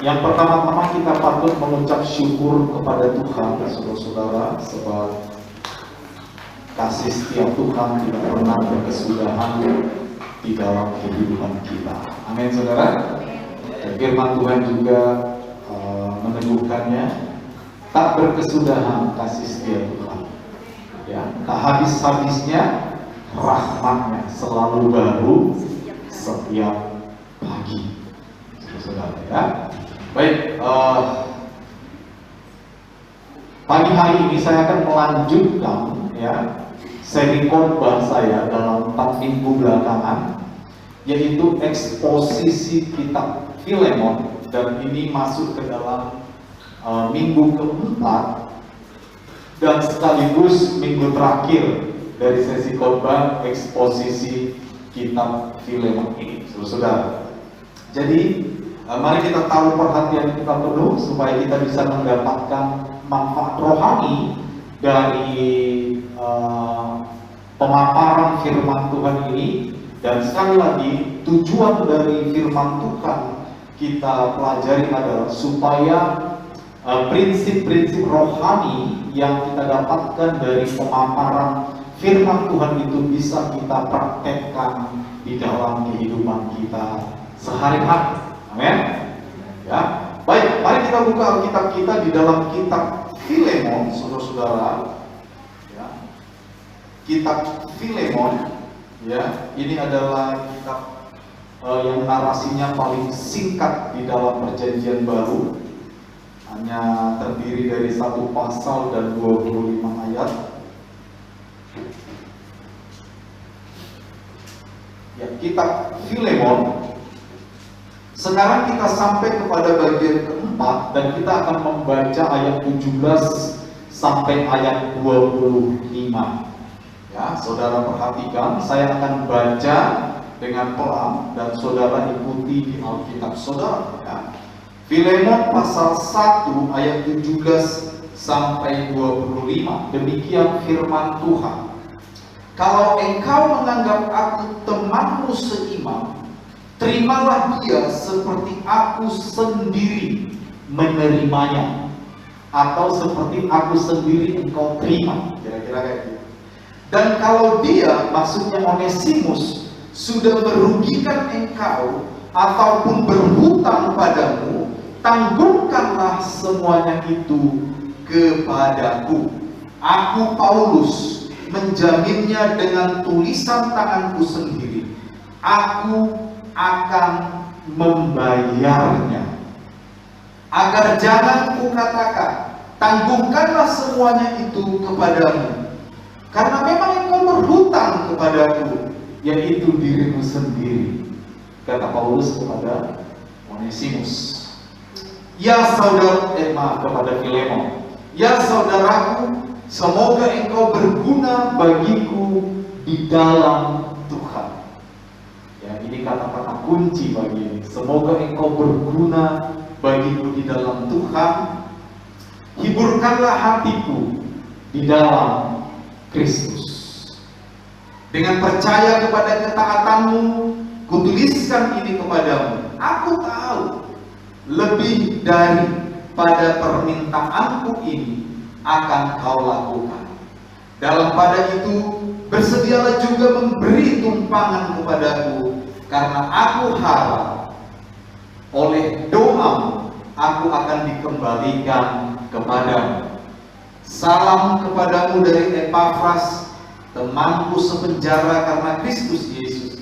Yang pertama-tama kita patut mengucap syukur kepada Tuhan, saudara-saudara, sebab kasih setia Tuhan tidak pernah berkesudahan di dalam kehidupan kita. Amin, saudara. Dan firman Tuhan juga meneguhkannya, tak berkesudahan kasih setia Tuhan. Ya, tak habis-habisnya rahmatnya selalu baru setiap pagi. Saudara, ya. Baik, pagi hari ini saya akan melanjutkan ya seri khotbah saya dalam 4 minggu belakangan, yaitu eksposisi kitab Filemon, dan ini masuk ke dalam minggu keempat dan sekaligus minggu terakhir dari sesi khotbah eksposisi kitab Filemon ini, saudara. Jadi mari kita taruh perhatian kita penuh supaya kita bisa mendapatkan manfaat rohani dari pemaparan firman Tuhan ini. Dan sekali lagi, tujuan dari firman Tuhan kita pelajari adalah supaya prinsip-prinsip rohani yang kita dapatkan dari pemaparan firman Tuhan itu bisa kita praktekkan di dalam kehidupan kita sehari-hari. Amin. Ya. Baik, mari kita buka Alkitab kita di dalam kitab Filemon, saudara-saudara. Ya. Kitab Filemon, ya, ini adalah kitab yang narasinya paling singkat di dalam Perjanjian Baru. Hanya terdiri dari 1 pasal dan 25 ayat. Ya, kitab Filemon. Sekarang kita sampai kepada bagian keempat dan kita akan membaca ayat 17 sampai ayat 25. Ya, saudara perhatikan, saya akan baca dengan pelan dan saudara ikuti di Alkitab saudara. Ya. Filemon pasal 1 ayat 17 sampai 25. Demikian firman Tuhan. Kalau engkau menganggap aku temanmu seiman, terimalah dia seperti aku sendiri menerimanya, atau seperti aku sendiri engkau terima, kira-kira kayak gitu. Dan kalau dia, maksudnya Onesimus, sudah merugikan engkau ataupun berhutang padamu, tanggungkanlah semuanya itu kepadaku. Aku Paulus menjaminnya dengan tulisan tanganku sendiri. Aku akan membayarnya. Agar jangan kukatakan, tanggungkanlah semuanya itu kepadamu, karena memang engkau berhutang kepadaku, yaitu dirimu sendiri, kata Paulus kepada Onesimus. Ya saudara, kepada Filemon, ya saudaraku, semoga engkau berguna bagiku di dalam Tuhan. Ya, ini kata-kata kunci bagi ini. Semoga engkau berguna bagiku di dalam Tuhan. Hiburkanlah hatiku di dalam Kristus. Dengan percaya kepada ketaatanmu, kutuliskan ini kepadamu. Aku tahu lebih daripada permintaanku ini akan kau lakukan. Dalam pada itu, bersedialah juga memberi tumpangan kepadaku, karena aku harap oleh doamu aku akan dikembalikan kepadamu. Salam kepadamu dari Epafras, temanku sepenjara karena Kristus Yesus,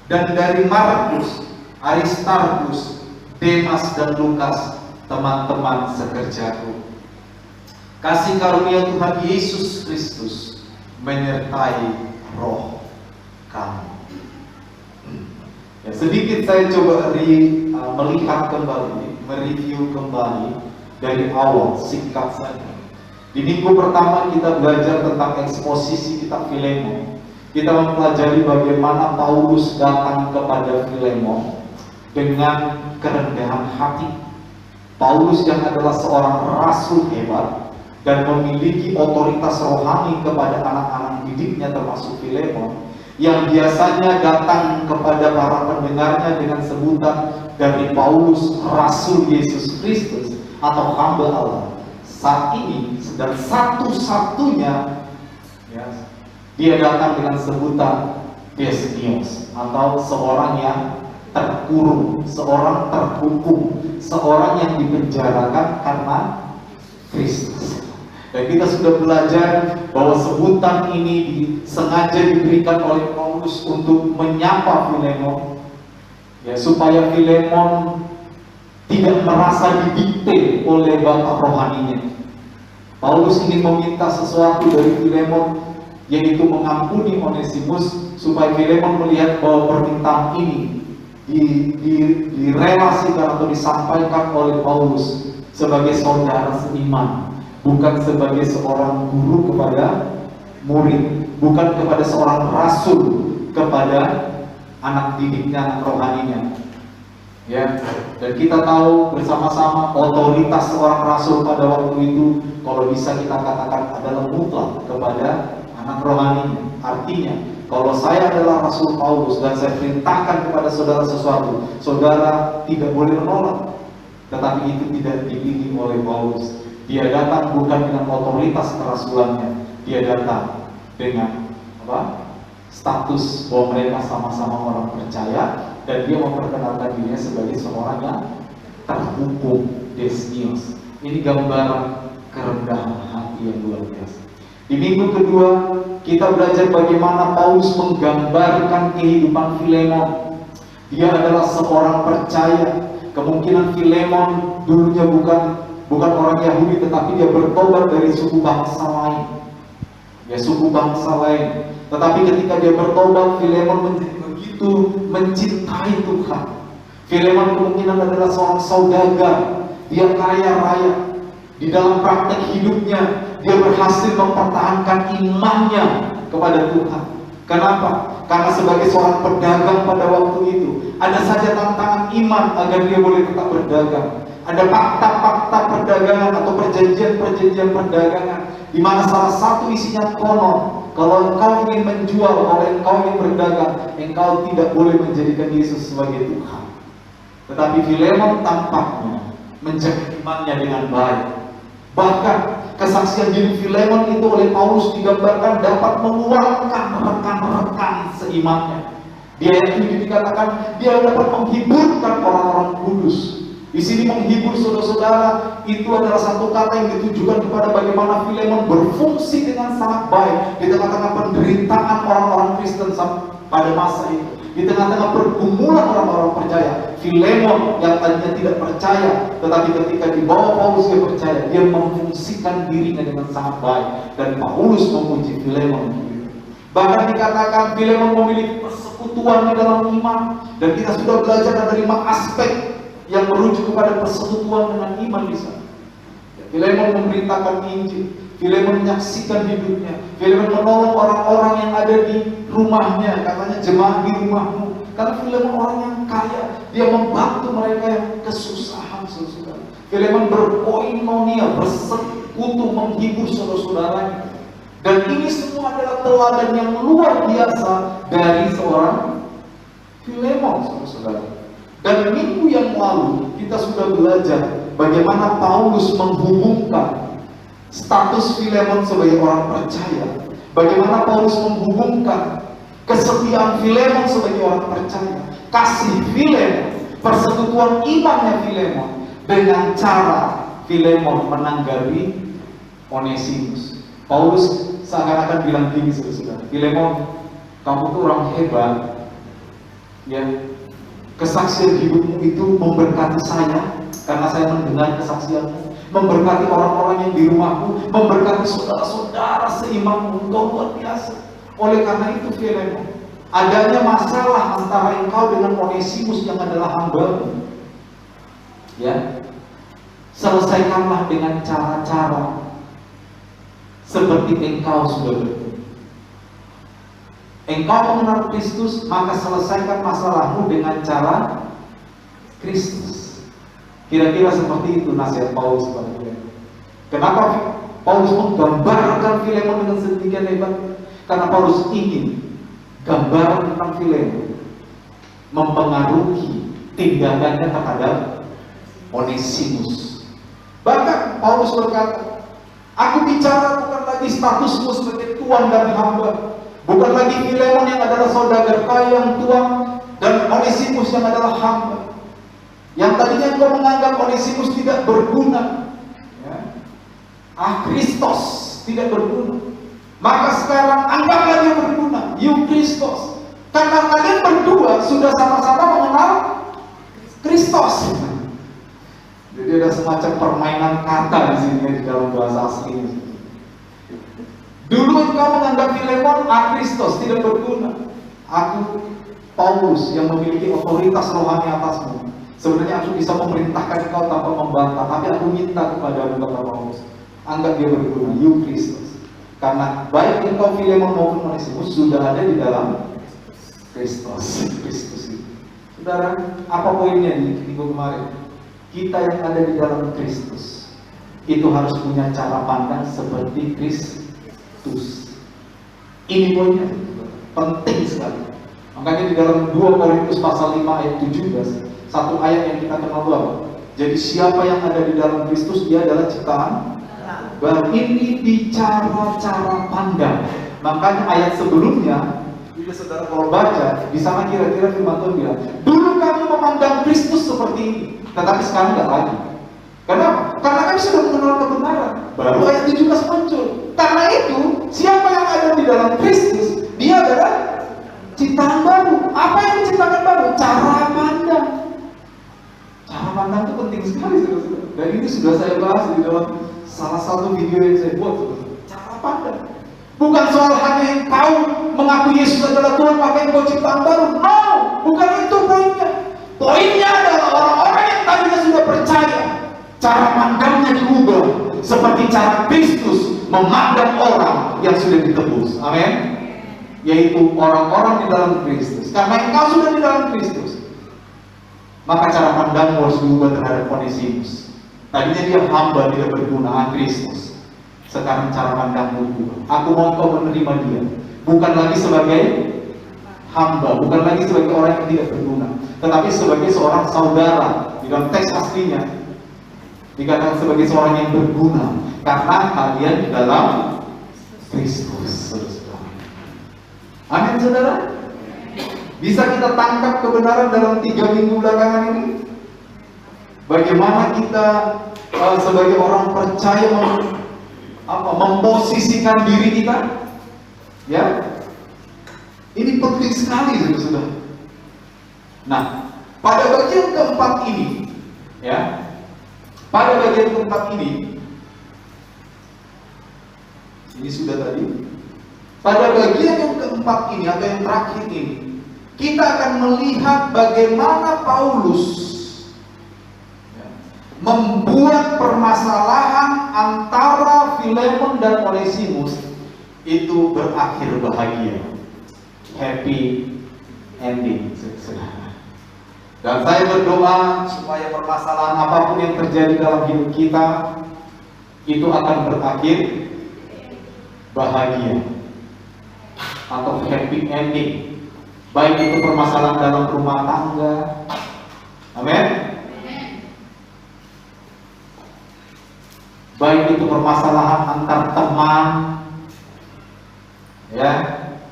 dan dari Markus, Aristarkus, Demas dan Lukas, teman-teman sekerjaku. Kasih karunia Tuhan Yesus Kristus menyertai roh kamu. Ya, sedikit saya coba melihat kembali, mereview kembali dari awal, singkat saja. Di minggu pertama kita belajar tentang eksposisi kitab Filemon. Kita mempelajari bagaimana Paulus datang kepada Filemon dengan kerendahan hati. Paulus yang adalah seorang rasul hebat dan memiliki otoritas rohani kepada anak-anak didiknya termasuk Filemon, yang biasanya datang kepada para pendengarnya dengan sebutan dari Paulus, Rasul Yesus Kristus atau hamba Allah, saat ini sedang satu-satunya ya, dia datang dengan sebutan Desnios, atau seorang yang terkurung, seorang terhukum, seorang yang dipenjarakan karena Kristus. Dan kita sudah belajar bahwa sebutan ini sengaja diberikan oleh Paulus untuk menyapa Filemon, ya, supaya Filemon tidak merasa didikte oleh bapak rohaninya. Paulus ingin meminta sesuatu dari Filemon, yaitu mengampuni Onesimus, supaya Filemon melihat bahwa permintaan ini direlasikan atau disampaikan oleh Paulus sebagai saudara seiman, bukan sebagai seorang guru kepada murid, bukan kepada seorang rasul kepada anak didiknya, anak rohaninya. Ya, dan kita tahu bersama-sama otoritas seorang rasul pada waktu itu, kalau bisa kita katakan, adalah mutlak kepada anak rohaninya. Artinya, kalau saya adalah Rasul Paulus dan saya perintahkan kepada saudara sesuatu, saudara tidak boleh menolak. Tetapi itu tidak dibimbing oleh Paulus. Dia datang bukan dengan otoritas kerasulannya, dia datang dengan status bahwa mereka sama-sama orang percaya, dan dia memperkenalkan dirinya sebagai seorang yang terhukum, Desnios. Ini gambaran kerendahan hati yang luar biasa. Di minggu kedua kita belajar bagaimana Paulus menggambarkan kehidupan Filemon. Dia adalah seorang percaya. Kemungkinan Filemon dulunya bukan orang Yahudi, tetapi dia bertobat dari suku bangsa lain. Ya, suku bangsa lain. Tetapi ketika dia bertobat, Filemon menjadi begitu mencintai Tuhan. Filemon kemungkinan adalah seorang saudagar. Dia kaya raya. Di dalam praktek hidupnya, dia berhasil mempertahankan imannya kepada Tuhan. Kenapa? Karena sebagai seorang pedagang pada waktu itu, ada saja tantangan iman agar dia boleh tetap berdagang. Ada fakta-fakta perdagangan atau perjanjian-perjanjian perdagangan, di mana salah satu isinya konon, kalau engkau ingin menjual, kalau engkau ingin berdagang, engkau tidak boleh menjadikan Yesus sebagai Tuhan. Tetapi Filemon tampaknya menjaga imannya dengan baik. Bahkan kesaksian diri Filemon itu oleh Paulus digambarkan dapat menguatkan rekan-rekan seimannya. Dia yang dikatakan dia dapat menghiburkan orang-orang kudus. Di sini menghibur saudara-saudara itu adalah satu kata yang ditujukan kepada bagaimana Filemon berfungsi dengan sangat baik di tengah-tengah penderitaan orang-orang Kristen pada masa itu. Di tengah-tengah pergumulan orang-orang percaya, Filemon yang tadinya tidak percaya, tetapi ketika di bawah Paulus dia percaya, dia memfungsikan dirinya dengan sangat baik. Dan Paulus memuji Filemon. Bahkan dikatakan Filemon memiliki persekutuan di dalam iman. Dan kita sudah belajar ada 5 aspek yang merujuk kepada persekutuan dengan iman di sana. Filemon memberitakan Injil, Filemon menyaksikan hidupnya, Filemon menolong orang-orang yang ada di rumahnya, katanya jemaat di rumahmu. Karena Filemon orang yang kaya, dia membantu mereka yang kesusahan, saudara. Filemon berkoinonia, bersekutu, menghibur saudara-saudaranya. Dan ini semua adalah teladan yang luar biasa dari seorang Filemon, saudara-saudara. Dan minggu yang lalu kita sudah belajar bagaimana Paulus menghubungkan status Filemon sebagai orang percaya, bagaimana Paulus menghubungkan kesetiaan Filemon sebagai orang percaya, kasih Filemon, persekutuan imannya Filemon, dengan cara Filemon menanggapi Onesimus. Paulus seakan-akan bilang gini, saudara, Filemon, kamu tuh orang hebat, ya. Kesaksian hidupmu itu memberkati saya, karena saya mendengar kesaksianmu, memberkati orang-orang yang di rumahmu, memberkati saudara-saudara seimanmu. Engkau luar biasa. Oleh karena itu Filemon, adanya masalah antara engkau dengan Onesimus yang adalah hambamu, ya, selesaikanlah dengan cara-cara seperti engkau sudah bertemu. Engkau mengenal Kristus, maka selesaikan masalahmu dengan cara Kristus. Kira-kira seperti itu nasihat Paulus kepada Filemon. Kenapa Paulus menggambarkan Filemon dengan sedemikian hebat? Karena Paulus ingin gambaran tentang Filemon mempengaruhi tindakannya terhadap Onesimus. Bahkan Paulus berkata, aku bicara bukan lagi statusmu sebagai tuan dan hamba, bukan lagi Filemon yang adalah saudagar kaya yang tuan, dan Onesimus yang adalah hamba. Yang tadinya kau menganggap Onesimus tidak berguna, ya, Kristos tidak berguna, maka sekarang anggaplah dia berguna, Kristos. Karena kalian berdua sudah sama-sama mengenal Kristos. Jadi ada semacam permainan kata di sini di dalam bahasa aslinya. Dulu engkau menganggap Filemon Kristos tidak berguna. Aku Paulus yang memiliki otoritas rohani atasmu. Sebenarnya aku bisa memerintahkan engkau tanpa membantah, tapi aku minta kepada kata Paulus, anggap dia berguna, Kristos. Karena baik engkau Filemon maupun Onesimus sudah ada di dalam Kristus. Saudara, apa poinnya di minggu kemarin? Kita yang ada di dalam Kristus itu harus punya cara pandang seperti Kristus. Ini poinnya, penting sekali. Makanya di dalam 2 Korintus pasal 5 ayat 17, satu ayat yang kita kenal bahwa jadi siapa yang ada di dalam Kristus, dia adalah ciptaan baru. Ini bicara cara pandang. Makanya ayat sebelumnya, bila saudara kalau baca, di sana kira-kira firman Tuhan bilang, dulu kami memandang Kristus seperti ini, tetapi sekarang tidak lagi. Kenapa? Karena kami sudah mengenal kebenaran. Baru ayat 17 muncul. Karena itu, siapa yang ada di dalam Kristus, dia adalah ciptaan baru. Apa yang diciptakan baru? Cara pandang. Cara pandang itu penting sekali, saudara-saudara. Dan ini sudah saya bahas di dalam salah satu video yang saya buat, saudara. Cara pandang. Bukan soal hanya yang kau mengaku Yesus adalah Tuhan, maka engkau ciptaan baru. No, bukan itu poinnya. Poinnya adalah orang-orang yang tadinya sudah percaya, cara pandangnya diubah seperti cara Kristus memandang orang yang sudah ditebus. Amin. Yaitu orang-orang di dalam Kristus. Karena engkau sudah di dalam Kristus, maka cara pandangmu harus diubah terhadap Onesimus. Tadinya dia hamba tidak berguna, Kristus. Sekarang cara pandangmu berubah. Aku mau kau menerima dia, bukan lagi sebagai hamba, bukan lagi sebagai orang yang tidak berguna, tetapi sebagai seorang saudara. Di dalam teks aslinya dikatakan sebagai seorang yang berguna, karena kalian di dalam Kristus. Amin, saudara. Bisa kita tangkap kebenaran dalam 3 minggu belakangan ini? Bagaimana kita sebagai orang percaya memposisikan diri kita? Ya, ini penting sekali, saudara. Nah, pada bagian keempat ini, ya, pada bagian keempat ini sudah tadi. Pada bagian yang keempat ini atau yang terakhir ini, kita akan melihat bagaimana Paulus membuat permasalahan antara Filemon dan Onesimus itu berakhir bahagia, happy ending. Dan saya berdoa supaya permasalahan apapun yang terjadi dalam hidup kita itu akan berakhir bahagia atau happy ending. Baik itu permasalahan dalam rumah tangga, amin. Baik itu permasalahan antar teman, ya,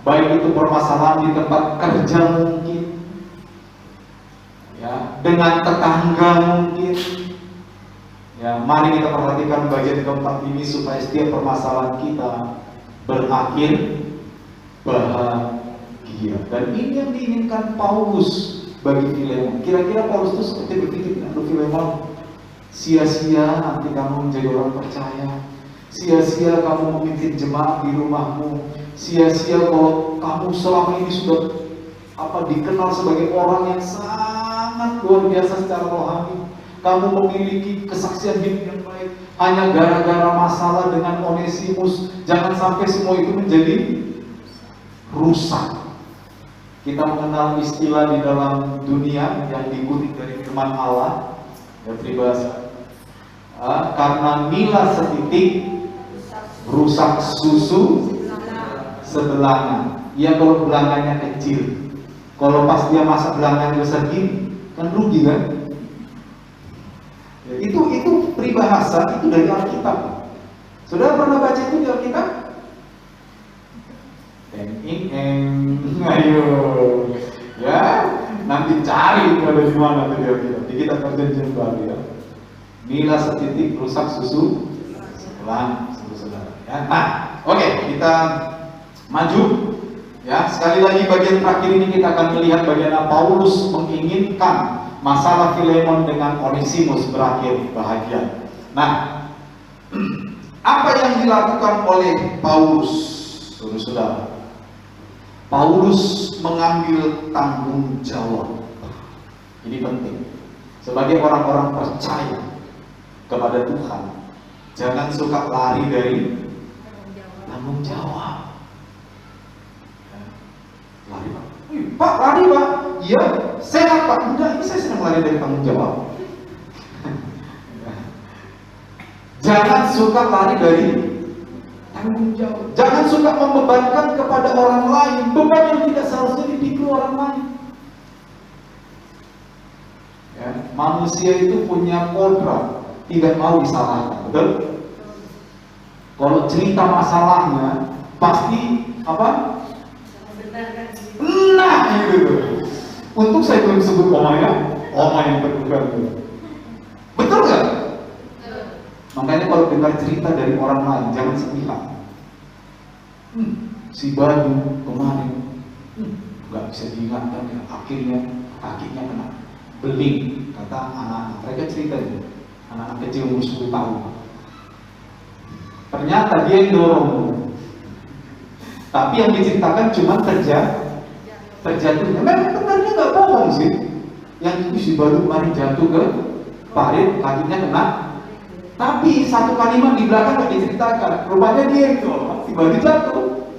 baik itu permasalahan di tempat kerja mungkin, ya, dengan tetangga mungkin, ya. Mari kita perhatikan bagian keempat ini supaya setiap permasalahan kita berakhir bahagia. Dan ini yang diinginkan Paulus bagi Filemon. Kira-kira Paulus itu seperti berpikir, aduh Filemon, sia-sia nanti kamu menjadi orang percaya, sia-sia kamu memimpin jemaat di rumahmu, sia-sia kalau kamu selama ini sudah dikenal sebagai orang yang sangat luar biasa secara rohani, kamu memiliki kesaksian hidup yang baik, hanya gara-gara masalah dengan Onesimus. Jangan sampai semua itu menjadi rusak. Kita mengenal istilah di dalam dunia yang dikutip dari firman Allah, ya, peribahasa, karena nila setitik rusak susu sebelanga. Ya, kalau belanganya kecil, kalau pas dia masak belanganya besar gini, kan rugi kan? Ya, itu peribahasa itu dari Alkitab. Saudara pernah baca itu di Alkitab? Ayo, ya nanti cari ada di mana tuh di Alkitab. Di kitab Perjanjian Baru ya. Bila setitik rusak susu sebelah saudara. Ya. Nah, oke, kita maju. Ya, sekali lagi bagian terakhir ini kita akan melihat bagaimana Paulus menginginkan masalah Filemon dengan Onesimus berakhir bahagia. Nah, apa yang dilakukan oleh Paulus, saudara? Paulus mengambil tanggung jawab. Ini penting. Sebagai orang-orang percaya kepada Tuhan, jangan suka lari dari tanggung jawab. Lari Pak, Pak lari Pak, iya sehat Pak, enggak, ini saya sedang lari dari tanggung jawab. Jangan suka lari dari tanggung jawab. Jangan suka membebankan kepada orang lain beban yang tidak seharusnya dipikul orang lain. Ya, manusia itu punya kodrat tidak mau disalahkan, betul? Kalau cerita masalahnya pasti apa? Nah, gitu. Untung saya belum sebut omanya, oma yang berbukan itu. Betul nggak? Makanya kalau dengar cerita dari orang lain jangan sepihak. Si Badu kemarin nggak bisa diingatkan ya, akhirnya kakinya kena beling, kata anak-anak. Mereka cerita itu, anak-anak kecil umur 10 tahun. Ternyata dia yang dorong. Tapi yang diceritakan cuma terjatuhnya. Memang benarnya nggak bohong sih. Yang itu si Badu kemarin jatuh ke parit, kakinya kena. Tapi satu kalimat di belakang nggak diceritakan. Rupanya dia itu si Badu jatuh.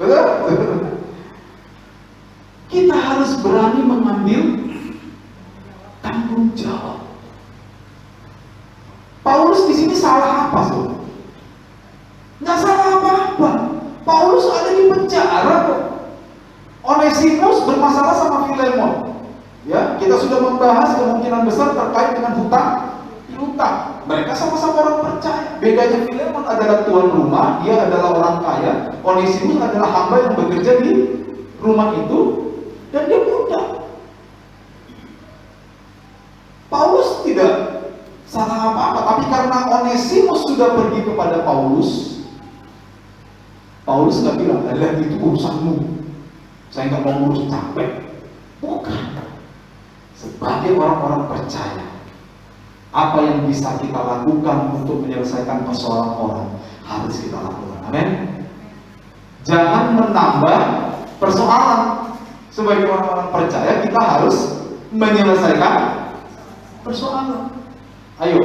Betul? Kita harus berani mengambil tanggung jawab. Paulus di sini salah apa, Saudara? Nggak salah apa-apa. Paulus ada di penjara kok. Onesimus bermasalah sama Filemon. Ya, kita sudah membahas kemungkinan besar terkait dengan hutang. Mereka sama-sama orang percaya. Bedanya Filemon adalah tuan rumah, dia adalah orang kaya. Onesimus adalah hamba yang bekerja di rumah itu, dan dia budak. Paulus tidak salah apa-apa, tapi karena Onesimus sudah pergi kepada Paulus nggak bilang, "Alah, itu urusanmu, saya nggak mau ngurus, capek." Bukan. Sebagai orang-orang percaya, apa yang bisa kita lakukan untuk menyelesaikan persoalan orang harus kita lakukan. Amin. Jangan menambah persoalan. Sebagai orang-orang percaya, kita harus menyelesaikan persoalan. Ayo,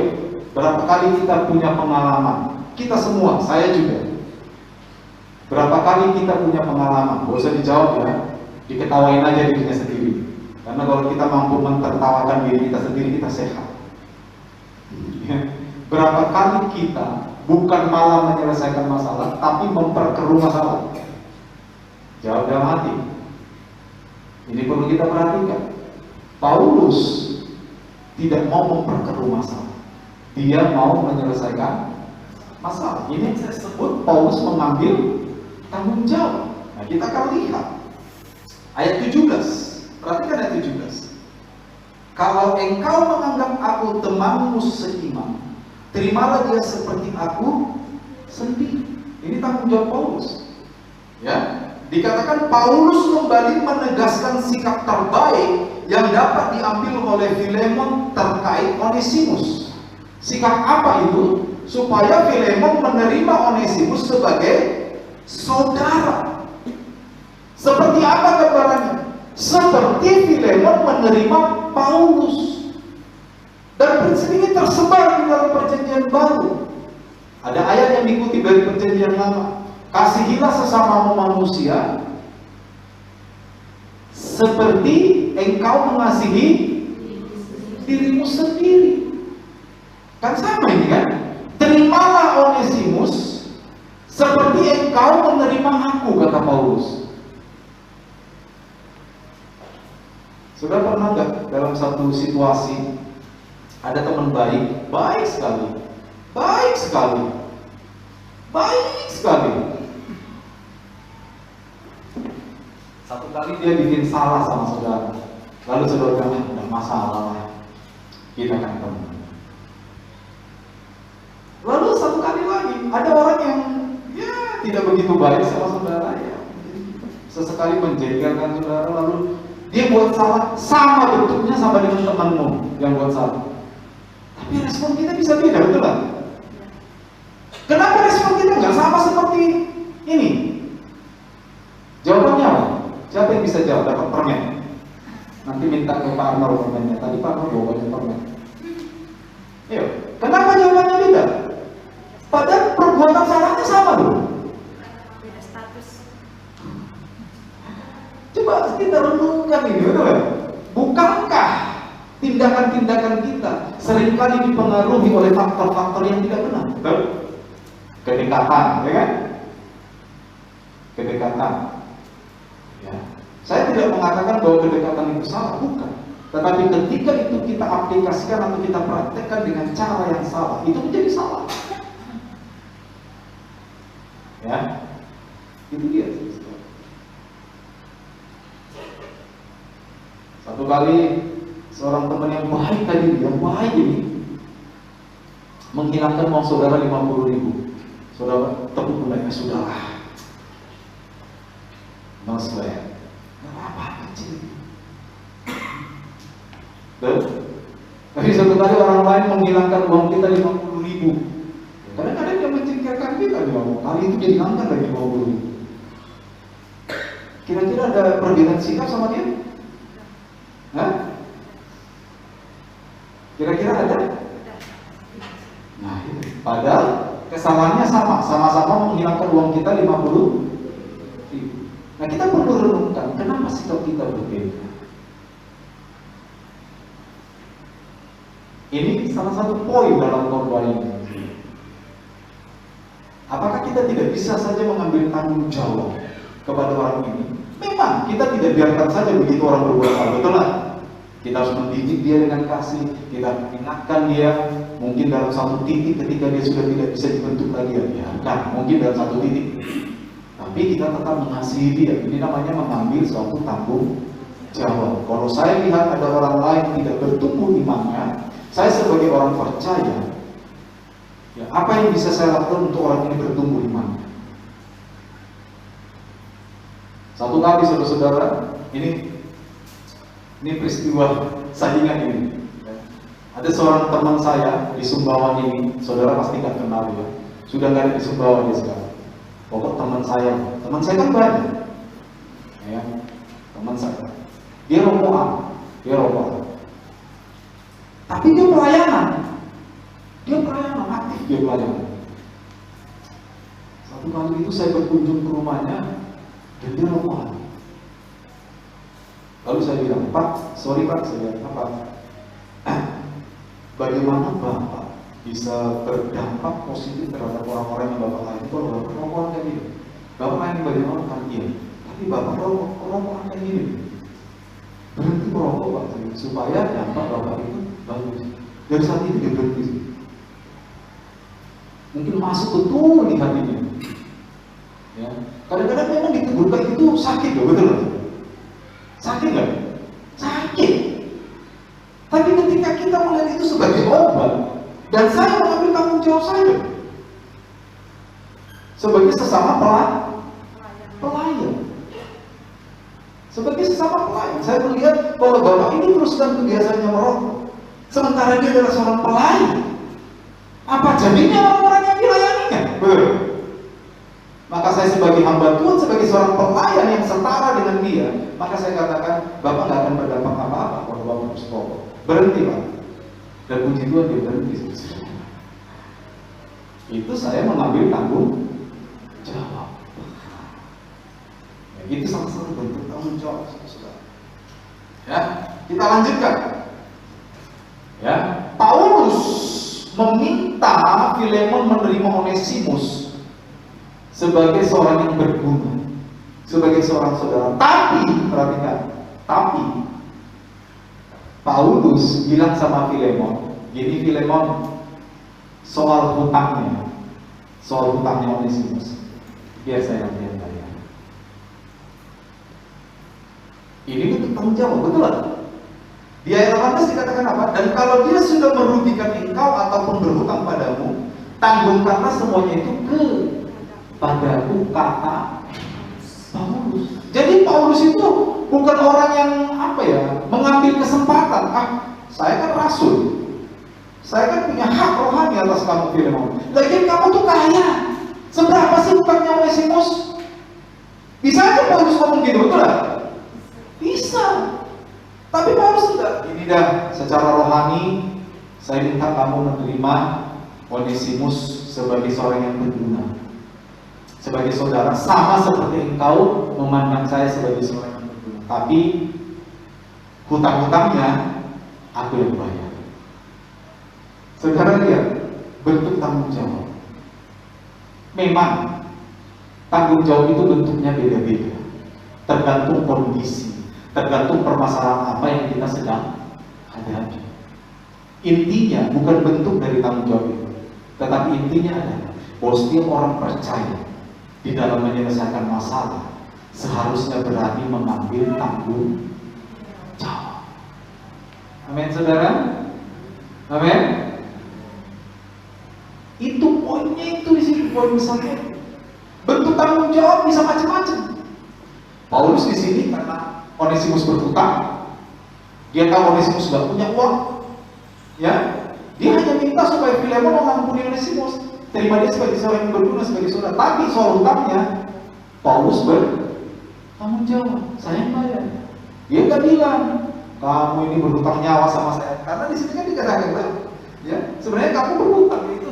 berapa kali kita punya pengalaman? Kita semua, saya juga. Berapa kali kita punya pengalaman? Gak usah dijawab ya, diketawain aja dirinya sendiri. Karena kalau kita mampu mentertawakan diri kita sendiri, kita sehat. Berapa kali kita bukan malah menyelesaikan masalah, tapi memperkeruh masalah? Jawab dalam hati. Ini perlu kita perhatikan. Paulus tidak mau memperkeruh masalah, dia mau menyelesaikan masalah. Ini yang saya sebut Paulus mengambil tanggung jawab. Nah, kita akan lihat ayat 17. Perhatikan ayat 17. Kalau engkau menganggap aku temanmu seiman, terimalah dia seperti aku sendiri. Ini tanggung jawab Paulus. Ya, dikatakan Paulus kembali menegaskan sikap terbaik yang dapat diambil oleh Filemon terkait Onesimus. Sikap apa itu? Supaya Filemon menerima Onesimus sebagai saudara. Seperti apa gambarannya? Seperti Filemon menerima Paulus. Dan prinsip ini tersebar di dalam Perjanjian Baru. Ada ayat yang dikutip dari Perjanjian Lama. Kasihilah sesamamu manusia seperti engkau mengasihi dirimu sendiri. Kan sama ini kan? Terimalah Onesimus seperti engkau menerima aku, kata Paulus. Sudah pernah nggak dalam satu situasi ada teman baik, baik sekali, baik sekali, baik sekali. Satu kali dia bikin salah sama saudara, lalu saudara bilang, "Tidak masalah lah, kita kan teman." Lalu satu kali lagi ada orang yang ya tidak begitu baik sama saudara, ya sesekali menjengkelkan saudara, lalu dia buat salah sama bentuknya sama dengan temanmu yang buat salah. Tapi respon kita bisa beda, betul kan? Kenapa respon kita nggak sama seperti ini? Jawabannya apa? Siapa yang bisa jawab? Dapat permen. Nanti minta ke Pak Arno permennya. Tadi Pak Arno jawabannya permen. Iya. Kenapa jawabannya beda? Padahal perbuatan salahnya sama loh. Beda status. Coba kita renungkan ini, betul kan? Bukankah tindakan-tindakan kita seringkali dipengaruhi oleh faktor-faktor yang tidak benar? Betul? Kedekatan, ya kan? Kedekatan. Ya. Saya tidak mengatakan bahwa kedekatan itu salah, bukan. Tetapi ketika itu kita aplikasikan atau kita praktekkan dengan cara yang salah, itu menjadi salah. Ya, itu dia. Satu kali seorang teman yang baik tadi, yang baik ini menghilangkan uang saudara 50.000. Saudara tepuk mulai, sudahlah, no swear, nggak apa-apa kecil. Tapi satu kali orang lain menghilangkan uang kita 50.000. Kadang-kadang dia mencengkelkan kita, kali itu dia hilangkan lagi 50.000. Kira-kira ada perbedaan sikap sama dia? Hah? Kira-kira ada? Nah, itu. Padahal kesalahannya sama-sama menghilangkan uang kita 50.000. Nah, kita perlu renungkan kenapa sikap kita berbeda. Ini salah satu poin dalam khotbah ini. Apakah kita tidak bisa saja mengambil tanggung jawab kepada orang ini? Memang kita tidak biarkan saja begitu orang berbuat salah, betul lah. Kita harus mendidik dia dengan kasih, kita ingatkan dia. Mungkin dalam satu titik ketika dia sudah tidak bisa dibentuk lagi, ya nah, mungkin dalam satu titik. Tapi kita tetap mengasihi dia. Ini namanya mengambil suatu tanggung jawab. Kalau saya lihat ada orang lain tidak bertumbuh imannya, saya sebagai orang percaya, ya, apa yang bisa saya lakukan untuk orang ini bertumbuh imannya? Satu kali saudara-saudara, ini peristiwa saya ingat ini. Ada seorang teman saya di Sumbawa ini, saudara pasti nggak kenal ya. Sudah nggak ada di Sumbawa dia sekarang. Pokok teman saya kan banyak, ya, teman saya. Dia rokokan. Tapi dia pelayanan aktif, dia pelayanan. Satu kali itu saya berkunjung ke rumahnya dan dia rokokan. Lalu saya bilang, "Pak, sorry Pak, saya bilang, apa? Bagaimana Bapak bisa berdampak positif terhadap orang-orang yang Bapak layani kalau Bapak rokokan kayak gini? Bapak layani bagaimana kan gini, tapi Bapak rokokan kayak gini. Berhenti merokok Pak, supaya dampak Bapak itu bagus." Dari saat itu dia berhenti. Mungkin masuk betul di hatinya. Ya, kadang-kadang memang ditegur kayak itu sakit loh, betul nggak? Sakit nggak? Sakit. Tapi ketika kita melihat itu sebagai obat, dan saya mengambil tanggung jawab saya sebagai sesama pelayan. Sebagai sesama pelayan, saya melihat kalau Bapak ini teruskan kebiasaannya merokok, sementara dia adalah seorang pelayan. Apa jadinya orang-orang yang dilayaninya? Maka saya sebagai hamba Tuhan, sebagai seorang pelayan yang setara dengan dia, maka saya katakan, Bapak nggak akan berdampak apa-apa kalau Bapak terus rokok. Berhenti Pak. Dan puji Tuhan dia berhenti. Itu saya mengambil tanggung jawab. Ya, itu salah satu bentuk tanggung jawab, saudara. Ya, kita lanjutkan. Ya, Paulus meminta Filemon menerima Onesimus sebagai seorang yang berguna, sebagai seorang saudara. Tapi, perhatikan, tapi Paulus bilang sama Filemon, gini Filemon, soal hutangnya Onesimus, biar saya yang bayar. Ini bentuk tanggung jawab, betul lah. Di ayat 18 dikatakan apa? Dan kalau dia sudah merugikan engkau ataupun berhutang padamu, tanggungkanlah semuanya itu kepadaku, kata Paulus. Jadi Paulus itu bukan orang yang mengambil kesempatan. Saya kan rasul, saya kan punya hak rohani atas kamu Filemon. Lagian kamu tuh kaya, seberapa sih hutangnya Onesimus? Bisa aja Paulus ngomong gitu, betul lah? Bisa. Tapi Paulus enggak. Ini dah, secara rohani saya minta kamu menerima Onesimus sebagai seorang yang berguna, sebagai saudara, sama seperti engkau memandang saya sebagai seorang yang berguna. Tapi hutang-hutangnya aku yang bayar. Saudara lihat bentuk tanggung jawab. Memang tanggung jawab itu bentuknya beda-beda, tergantung kondisi, tergantung permasalahan apa yang kita sedang hadapi. Intinya bukan bentuk dari tanggung jawab itu, tetapi intinya adalah bahwa setiap orang percaya di dalam menyelesaikan masalah seharusnya berani mengambil tanggung jawab. Amin, saudara. Amin. Itu poinnya, itu di sini poin besarnya. Bentuk tanggung jawab bisa macam-macam. Paulus di sini karena Onesimus berhutang, dia tahu Onesimus sudah punya uang, ya, dia hanya minta supaya Filemon mengampuni Onesimus, terima dia sebagai seorang yang berguna, sebagai saudara. Tapi soal hutangnya, Paulus bertanggung jawab, saya yang bayar. Dia nggak bilang kamu ini berhutang nyawa sama saya, karena di sini kan dikatakan, ya, sebenarnya kamu berhutang itu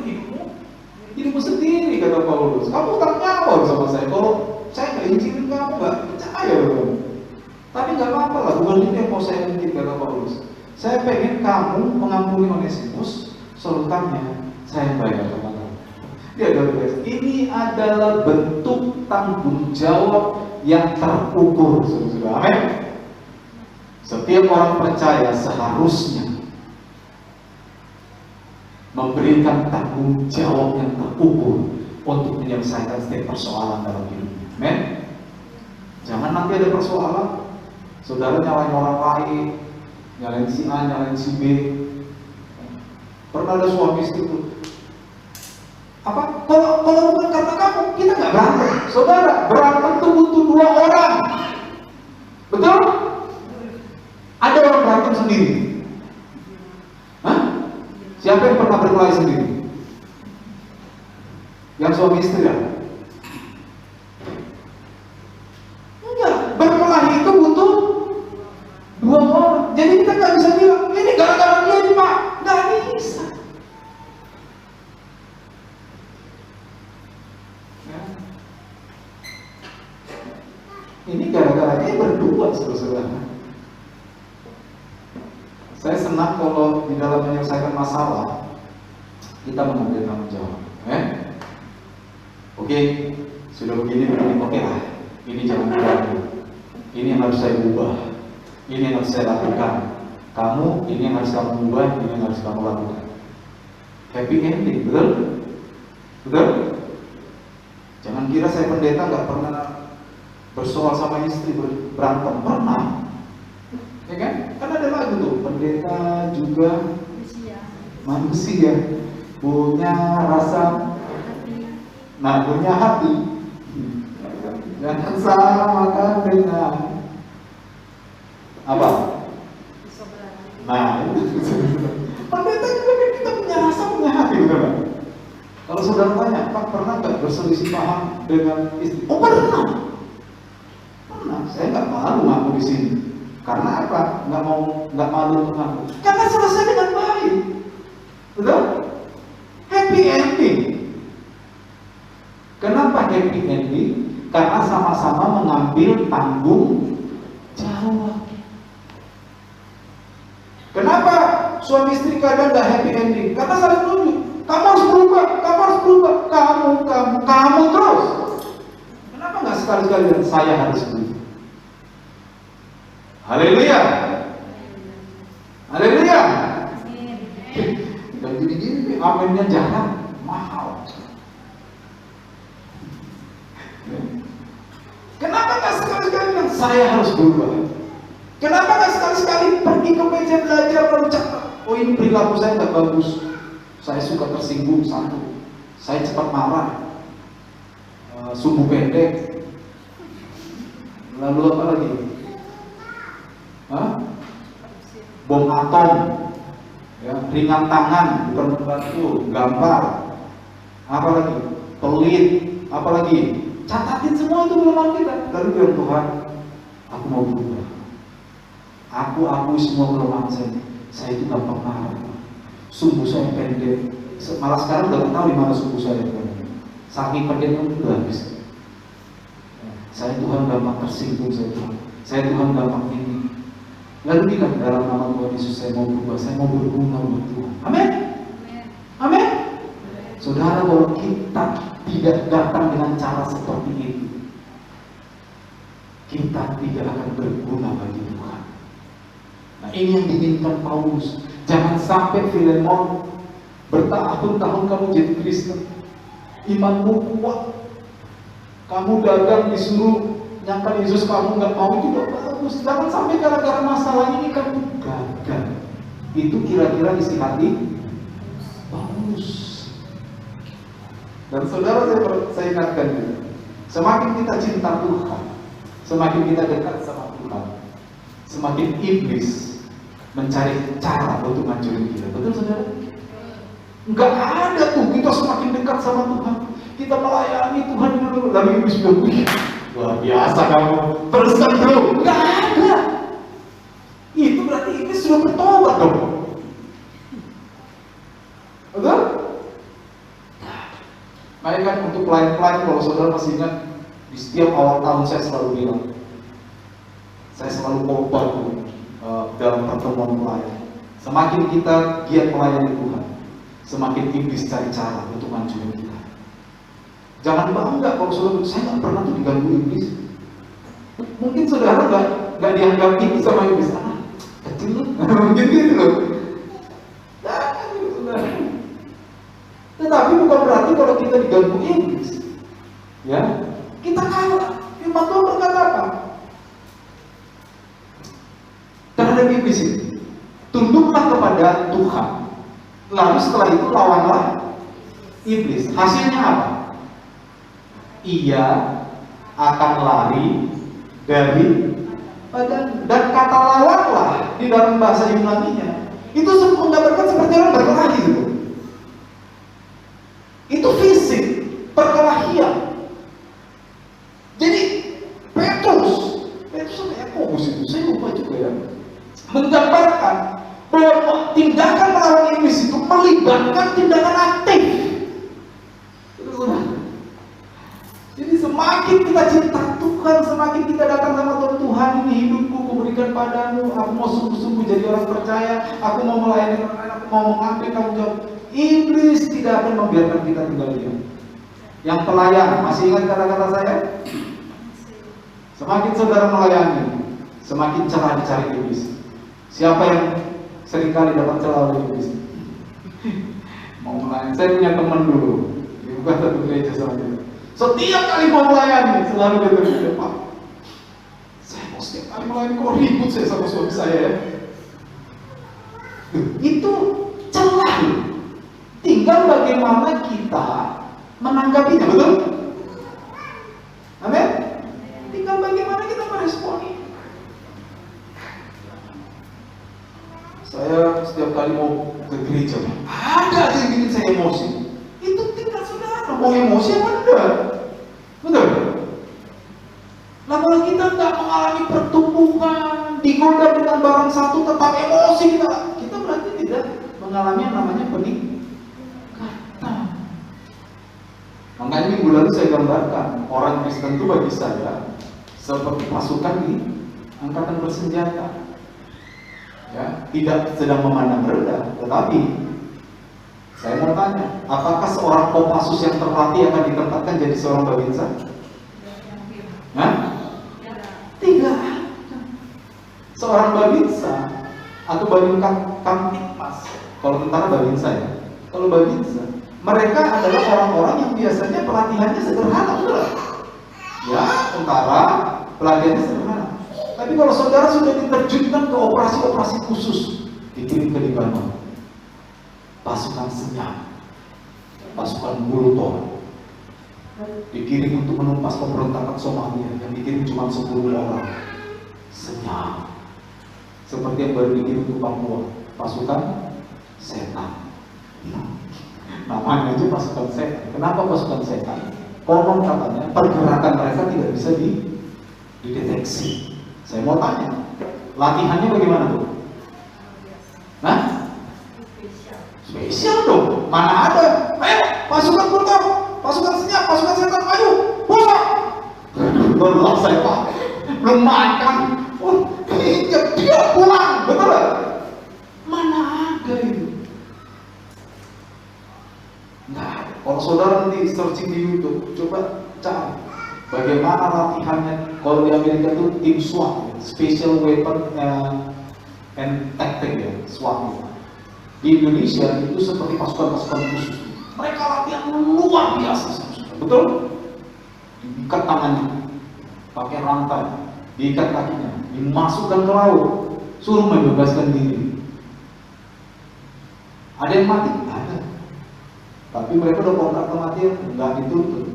hidupmu sendiri, kata Paulus. Kamu hutang nyawa sama saya. Kalau saya nggak izinin kamu, nggak percaya kamu. Tapi nggak apa-apa lah, bukan itu yang mau saya mungkin, kata Paulus. Saya pengen kamu mengampuni Onesimus, hutangnya saya bayar sama kamu. Dia guys, ini adalah bentuk tanggung jawab yang terukur, saudara. Amin. Setiap orang percaya seharusnya memberikan tanggung jawab yang terukur untuk menyelesaikan setiap persoalan dalam hidupnya. Amin. Jangan nanti ada persoalan, saudara nyalain orang lain, nyalain si A, nyalain si B. Pernah ada suami istri itu, kalau bukan karena kamu, kita nggak berantem. Saudara, berantem itu butuh dua orang, betul? Ada orang berantem sendiri. Hah? Siapa yang pernah berkelahi sendiri? Yang suami istri ya? Enggak, berkelahi itu butuh dua orang. Jadi kita nggak bisa bilang ini gara-gara dia nih Pak, nggak bisa. Ya. Ini gara-garanya berdua, saudara. Saya senang kalau di dalam menyelesaikan masalah kita mengambil tanggung jawab. Oke, sudah begini, oke lah. Ini jangan berani. Ini yang harus saya ubah. Ini yang harus saya lakukan. Kamu, ini yang harus kamu ubah. Ini yang harus kamu lakukan. Happy ending, betul? Betul? Jangan kira saya pendeta nggak pernah bersoal sama istri, berantem. Pernah. Ya kan? Kan ada lagu tuh, pendeta juga manusia punya rasa, punya hati, jangan samakan dengan apa? Pendeta juga kan kita punya rasa, punya hati, betul kan? Kalau saudara tanya, Pak pernah nggak berselisih paham dengan istri? Oh pernah. Saya nggak malu ngaku di sini. Karena apa? Nggak malu untuk ngaku. Karena selesai dengan baik. Betul? Happy ending. Kenapa happy ending? Karena sama-sama mengambil tanggung jawab. Kenapa suami istri kadang nggak happy ending? Karena saling tunjuk. Kamu harus berubah, kamu harus berubah, kamu terus. Kenapa nggak sekali-kali saya harus berubah? Haleluya. saudara mahal. Kenapa nggak sekali-sekali bilang saya harus berubah? Kenapa nggak sekali-sekali pergi ke meja belajar lalu catat, oh ini perilaku saya nggak bagus, saya suka tersinggung, satu, saya cepat marah, sumbu pendek, lalu apa lagi? Bom atom, ya, ringan tangan, bukan membantu, gambar, apa lagi? Pelit, apa lagi? Catatin semua itu kelemahan kita. Lalu bilang, Tuhan, aku mau berubah. Aku akui semua kelemahan saya. Saya itu gampang marah, sumbu saya pendek. Malah sekarang udah tahu di mana sumbu saya pendek. Saking pendeknya itu udah habis. Saya Tuhan gampang tersinggung, saya Tuhan gampang ini. Lalu bilang dalam nama Tuhan Yesus, saya mau berubah, saya mau berguna buat Tuhan. Amin. Amin. Saudara, kalau kita tidak datang dengan cara seperti itu, kita tidak akan berguna bagi Tuhan. Nah, ini yang diinginkan Paulus. Jangan sampai Filemon bertahun-tahun kamu jadi Kristen, imanmu kuat, kamu dagang disuruh nyangka Yesus, kamu nggak mau, itu tidak bagus. Jangan sampai gara-gara masalah ini kamu gagal. Itu kira-kira isi hati Paulus. Dan saudara, saya ingatkan juga, semakin kita cinta Tuhan, semakin kita dekat sama Tuhan, semakin iblis mencari cara untuk hancurin kita. Betul saudara? Enggak ada tuh, kita semakin dekat sama Tuhan, kita melayani Tuhan dulu, lalu iblis bilang, luar biasa kamu, terusan bro. Enggak ada. Itu berarti iblis sudah bertobat dong. Betul? Makanya kan untuk pelayan-pelayan, kalau saudara masih ingat, di setiap awal tahun saya selalu bilang, saya selalu khotbah dalam pertemuan pelayan. Semakin kita giat melayani Tuhan, semakin iblis cari cara untuk hancurin kita. Jangan bangga kalau saudara, saya nggak pernah tuh diganggu iblis. Mungkin saudara nggak dianggap ini sama iblis, kecil loh, mungkin gitu loh. Jangan gitu saudara. Tetapi bukan berarti kalau kita diganggu iblis, ya kita kalah. Firman Tuhan berkata apa? Terhadap iblis itu, tunduklah kepada Tuhan. Lalu setelah itu lawanlah iblis. Hasilnya apa? Ia akan lari dari badan. Dan kata lawanlah di dalam bahasa Yunani-nya itu menggambarkan seperti orang berkelahi gitu. Itu fisik, perkelahian. Jadi Petrus sama Yakobus itu, saya lupa juga ya, menggambarkan bahwa tindakan melawan iblis itu melibatkan tindakan aktif. Jadi semakin kita cinta Tuhan, semakin kita datang sama Tuhan, Tuhan ini hidupku kuberikan padamu, aku mau sungguh-sungguh jadi orang percaya, aku mau melayani orang lain, aku mau mengambil tanggung jawab. Iblis tidak akan membiarkan kita tinggal diam. Yang pelayan, masih ingat kata-kata saya? Semakin saudara melayani, semakin celah dicari iblis. Siapa yang seringkali dapat celah oleh iblis? Mau melayani, saya punya teman dulu, bukan satu gereja sama dia. Setiap kali mau melayani, selalu dia berkata, Pak, saya mau setiap kali melayani, kok ribut saya sama suami saya ya? Itu celah. Tinggal bagaimana kita menanggapinya, betul? Amin? Tinggal bagaimana kita meresponi. Saya setiap kali mau ke gereja, ada aja yang bikin saya emosi. Itu tinggal saudara, mau emosi apa enggak? Betul? Nah, kalau kita nggak mengalami pertumbuhan, digoda dengan barang satu tetap emosi, kita berarti tidak mengalami yang namanya peningkatan. Makanya minggu lalu saya gambarkan orang Kristen itu bagi saya seperti pasukan di angkatan bersenjata, ya, tidak sedang memandang rendah, tetapi saya mau tanya, apakah seorang Kopassus yang terlatih akan ditempatkan jadi seorang babinsa? Hah? Tidak. Seorang babinsa atau babin kamtipmas, kalau tentara babinsa ya, kalau babinsa Mereka adalah orang-orang yang biasanya pelatihannya sederhana, betul? Ya, tentara, pelatihannya sederhana. Tapi kalau saudara sudah diterjunkan ke operasi-operasi khusus, dikirim ke Libanon, pasukan senyap, pasukan Multor, dikirim untuk menumpas pemberontakan Somalia yang dikirim cuma 10 orang, senyap. Seperti yang baru dikirim ke Papua, pasukan setan. Namanya aja pasukan setan. Kenapa pasukan setan? Konon katanya pergerakan mereka tidak bisa dideteksi. Saya mau tanya, latihannya bagaimana tuh? Nah? Spesial dong. Mana ada? Pasukan Multor, pasukan senyap, pasukan setan, ayo, pulang. Belum saya pakai, belum makan. Dia pulang, betul? Mana ada itu? Nah, kalau saudara nanti searching di YouTube, coba cari bagaimana latihannya. Kalau di Amerika itu tim SWAT, Special Weapon and Tactic ya, SWAT. Di Indonesia itu seperti pasukan-pasukan khusus. Mereka latihan luar biasa, betul? Diikat tangannya, pakai rantai, diikat kakinya, dimasukkan ke laut, suruh membebaskan diri. Ada yang mati? Ada. Tapi mereka udah kontrak kematian, enggak dituntut.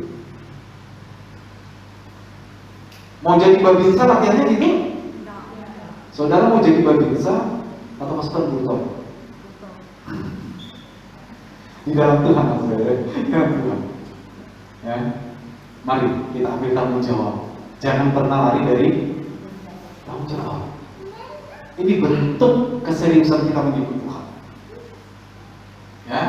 Mau jadi babinsa latihannya gitu? Saudara mau jadi babinsa atau pasukan Multor? Di dalam Tuhan, saudara. Di dalam Tuhan. Ya, mari kita ambil tanggung jawab. Jangan pernah lari dari tanggung jawab. Ini bentuk keseriusan kita mengikuti Tuhan. Ya.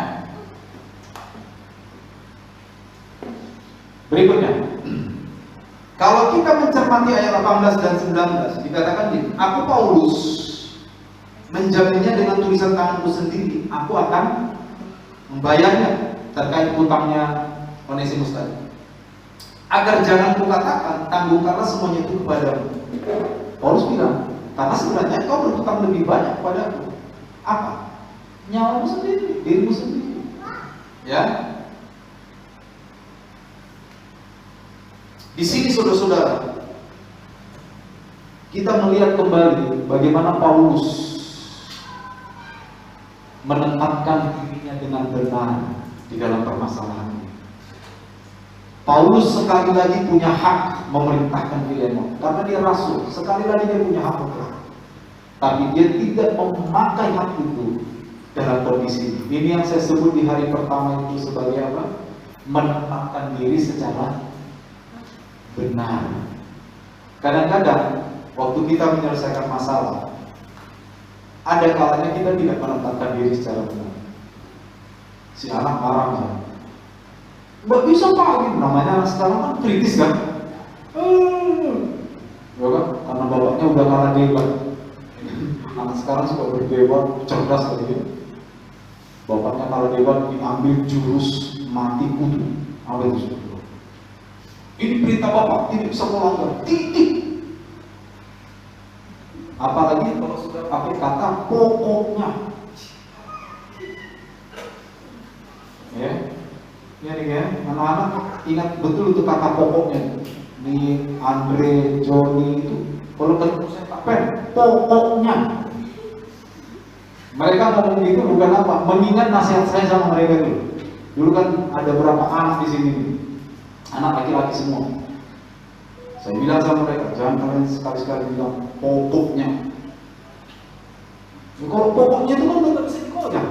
Berikutnya, kalau kita mencermati ayat 18 dan 19, dikatakan gini, aku Paulus menjaminnya dengan tulisan tanganku sendiri, aku akan membayarnya terkait hutangnya Onesimus tadi. Agar jangan kukatakan, tanggungkanlah semuanya itu kepadamu. Paulus bilang, karena sebenarnya kau berhutang lebih banyak kepadaku. Apa? Nyawamu sendiri, dirimu sendiri. Ya. Di sini saudara-saudara, kita melihat kembali bagaimana Paulus menempatkan dirinya dengan benar di dalam permasalahan ini. Paulus sekali lagi punya hak memerintahkan Filemon karena dia rasul. Sekali lagi dia punya hak mutlak, tapi dia tidak memakai hak itu dalam kondisi ini. Ini yang saya sebut di hari pertama itu sebagai apa? Menempatkan diri secara benar. Kadang-kadang waktu kita menyelesaikan masalah, ada kalanya kita tidak menempatkan diri secara benar. Si anak marah kan, nggak bisa pak, gitu. Namanya anak sekarang kan kritis kan, ya kan? Karena bapaknya udah kalah debat. Anak sekarang suka berdebat, cerdas kali ya. Bapaknya kalah debat, diambil jurus mati kutu, ambil jurus. Ini perintah Bapak, tidak bisa melanggar, titik. Apalagi kalau sudah pakai kata pokoknya. Ya, ya nih ya, anak-anak ingat betul itu kata pokoknya. Di Andre, Joni itu, kalau ketemu saya kapan, pokoknya. Mereka ngomong gitu bukan apa, mengingat nasihat saya sama mereka dulu. Dulu kan ada berapa anak di sini. Anak laki-laki semua. Saya bilang sama mereka, jangan kalian sekali-sekali bilang pokoknya. Ya, kalau pokoknya itu kan nggak bisa dikoyak.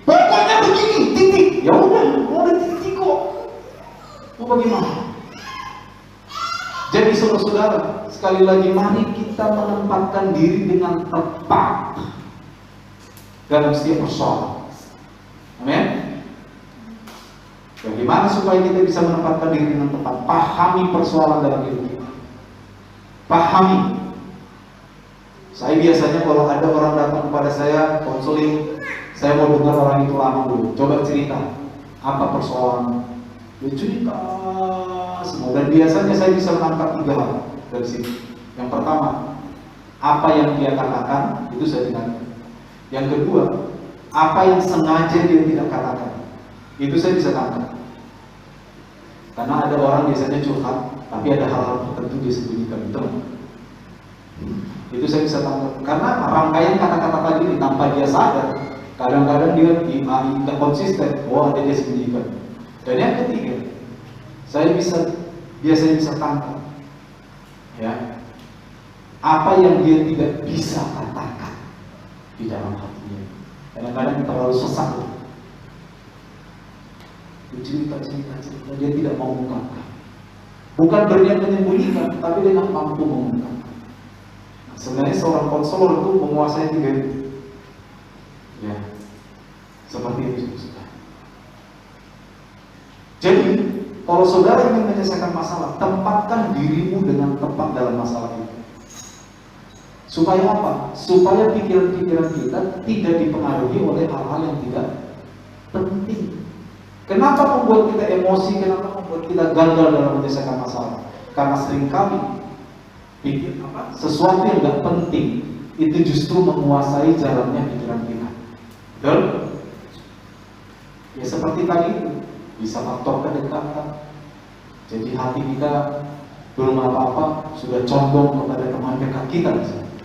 Pokoknya begini, titik. Ya udah titik kok. Mau bagaimana? Jadi saudara-saudara, sekali lagi mari kita menempatkan diri dengan tepat dalam setiap persoalan. Amin. Bagaimana supaya kita bisa menempatkan diri dengan tepat? Pahami persoalan dalam hidup kita. Pahami. Saya biasanya kalau ada orang datang kepada saya konseling, saya mau dengar orang itu lama dulu. Coba cerita, apa persoalan? Dia cerita semua. Dan biasanya saya bisa menangkap 3 hal dari sini. Yang pertama, apa yang dia katakan itu saya dengar. Yang kedua, apa yang sengaja dia tidak katakan. itu saya bisa tangkap. Karena ada orang biasanya curhat, tapi ada hal-hal tertentu dia sembunyikan, betul? Itu saya bisa tangkap. Karena rangkaian kata-kata tadi ini tanpa dia sadar, kadang-kadang dia nggak konsisten, ada dia sembunyikan. Dan yang ketiga, saya biasanya bisa tangkap, ya, apa yang dia tidak bisa katakan di dalam hatinya. Kadang-kadang terlalu sesak. Cerita, dia tidak mau mengungkapkan. Bukan berniat menyembunyikan, tapi dia tidak mampu mengungkapkan. Sebenarnya seorang konselor itu menguasai 3 itu. Ya, seperti itu saudara. Jadi, kalau saudara ingin menyelesaikan masalah, tempatkan dirimu dengan tepat dalam masalah itu. Supaya apa? Supaya pikiran-pikiran kita tidak dipengaruhi oleh hal-hal yang tidak penting. Kenapa membuat kita emosi? Kenapa membuat kita gagal dalam menyelesaikan masalah? Karena seringkali pikir sesuatu yang tidak penting itu justru menguasai jalannya pikiran kita. Dan ya seperti tadi itu, bisa faktor kedekatan. Jadi hati kita belum apa-apa sudah condong kepada teman dekat kita misalnya.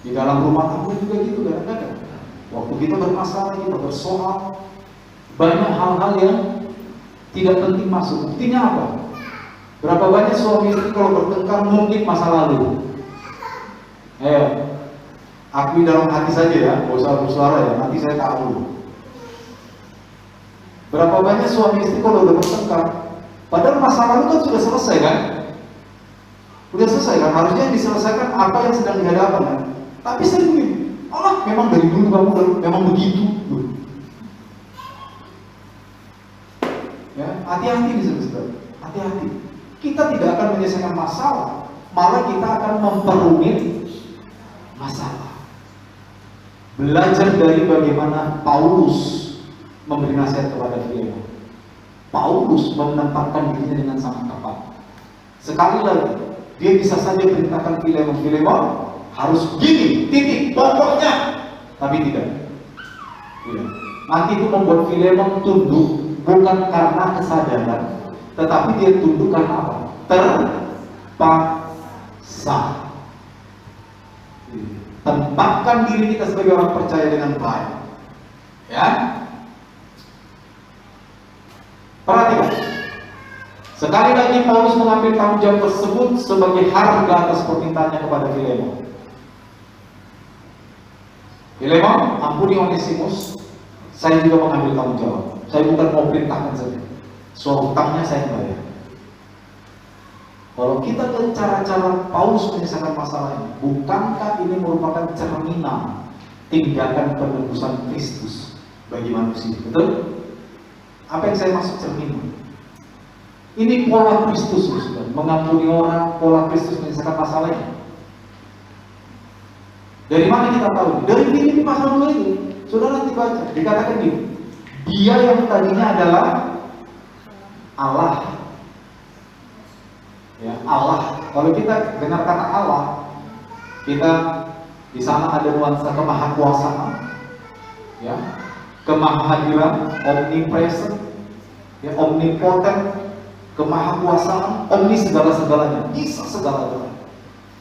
Di dalam rumah tangga juga gitu kadang-kadang. Waktu kita bermasalah, kita bersoal, banyak hal-hal yang tidak penting masuk. Buktinya apa? Berapa banyak suami istri kalau bertengkar mungkin masa lalu. Akui dalam hati saja ya, gak usah bersuara ya, nanti saya tahu. Berapa banyak suami istri kalau udah bertengkar, padahal masa lalu kan sudah selesai kan? Sudah selesai kan? Harusnya diselesaikan apa yang sedang dihadapan kan? Tapi saya begini, memang dari dulu kamu memang begitu. Ya, hati-hati nih saudara, hati-hati. Kita tidak akan menyelesaikan masalah, malah kita akan memperumit masalah. Belajar dari bagaimana Paulus memberi nasihat kepada Filemon. Paulus menempatkan dirinya dengan sangat tepat. Sekali lagi, dia bisa saja perintahkan Filemon harus begini, titik, pokoknya, tapi tidak. Nanti itu membuat Filemon tunduk. Bukan karena kesadaran, tetapi dia tunduk karena apa? Terpaksa. Tempatkan diri kita sebagai orang percaya dengan baik. Ya. Perhatikan. Sekali lagi Paulus mengambil tanggung jawab tersebut sebagai harga atas permintaannya kepada Filemon. Filemon, ampuni Onesimus. Saya juga mengambil tanggung jawab. Saya bukan mau perintahkan saja. Soal hutangnya saya bayar. Kalau kita ke cara-cara Paulus menyelesaikan masalah ini, bukankah ini merupakan cerminan tindakan penebusan Kristus bagi manusia? Betul? Apa yang saya maksud cerminan? Ini pola Kristus, sudah mengampuni orang, pola Kristus menyelesaikan masalahnya. Dari mana kita tahu? Dari Filipi pasal 2 itu. Sudah nanti baca, dikatakan gini. Dia yang tadinya adalah Allah. Ya, Allah. Kalau kita dengar kata Allah, kita di sana ada nuansa kemahakuasaan, ya, kemahadiran, omnipresent, ya, omnipotent, kemahakuasaan, omni segala-segalanya, bisa segala-galanya.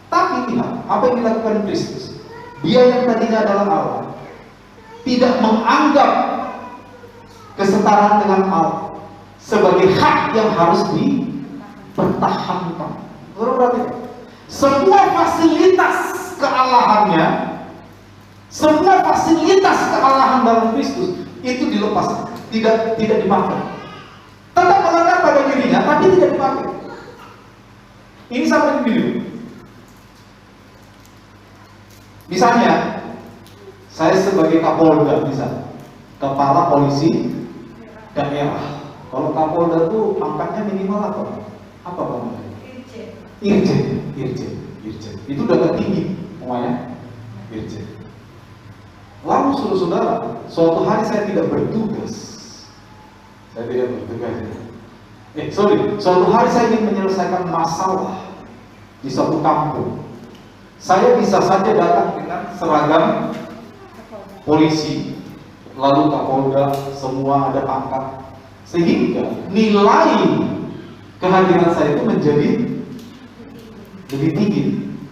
Tapi lihat apa yang dilakukan Kristus. Dia yang tadinya adalah Allah, tidak menganggap kesetaraan dengan Allah sebagai hak yang harus dipertahankan. Berarti semua fasilitas kealahannya, semua fasilitas kealahan dalam Kristus itu dilepas, tidak dipakai. Tetap melekat pada dirinya, tapi tidak dipakai. Ini sama begini. Misalnya, saya sebagai Kapolda, misalnya kepala polisi daerah. Kalau Kapolda itu pangkatnya minimal apa? Apa pangkatnya? Irjen. Itu udah tinggi, semuanya. Irjen. Lalu saudara, suatu hari saya tidak bertugas. Suatu hari saya ingin menyelesaikan masalah di suatu kampung. Saya bisa saja datang dengan seragam polisi, lalu Kapolda, semua ada pangkat, sehingga nilai kehadiran saya itu menjadi lebih tinggi.